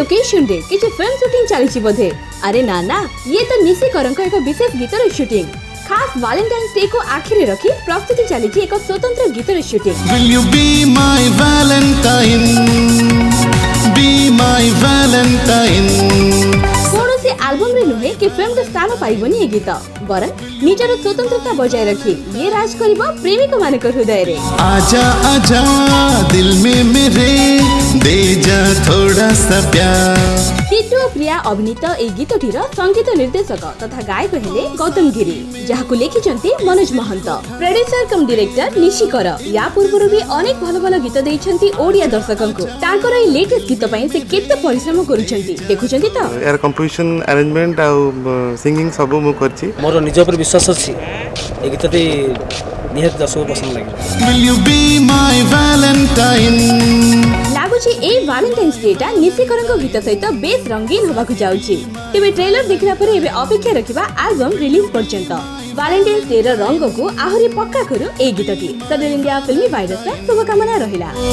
Location रे किछि film shooting चली बोधे। अरे ना ना, ये तो निशी करंक एक विशेष गीतर शूटिंग। खास वैलेंटाइन्स डे को आखिर रखी प्रस्तुति चली एक स्वतंत्र गीतर shooting. Will you be my Valentine? Be my Valentine. कौन एल्बम रे नुहे कि फिल्म के स्थान पाइबनी ए गीत बरन निजर स्वतंत्रता बजाय रखी ये राज करिबो प्रेमिक मानक हृदय रे। आजा आजा दिल में मेरे दे जा थोड़ा सा प्यार। टीटू प्रिया अभिनीत ए गीतटीर संगीत निर्देशक तथा गायक हेले गौतम गिरी, जहाकु लेखिचंती मनोज महंत, प्रोड्यूसर कम डायरेक्टर निशी कर। या पूर्वरु भी अनेक भलो भलो गीत देइछंती ओडिया दर्शकंकु। तांकर ए लेटेस्ट गीत पई से केते परिश्रम करूछंती देखुछंती त। यार कंपोजिशन अरेंजमेंट आ सिंगिंग सब मु करछि। मोर निज पर विश्वास अछि ए गीतटी निहत दर्शक पसंद लागे। Will you be my Valentine? लागुची ए वैलेंटाइन्स डे टा निशी करंक गीत सहित बेस रंगीन होबाकु जाउची। तेबे ट्रेलर देखला परे एबे अपेक्षा रखिबा एल्बम रिलीज पर्यंत। वैलेंटाइन्स डे र रंग को आहुरी पक्का करू ए गीतटी। सदर इंडिया फिल्मी वाइरस शुभकामना रहिला।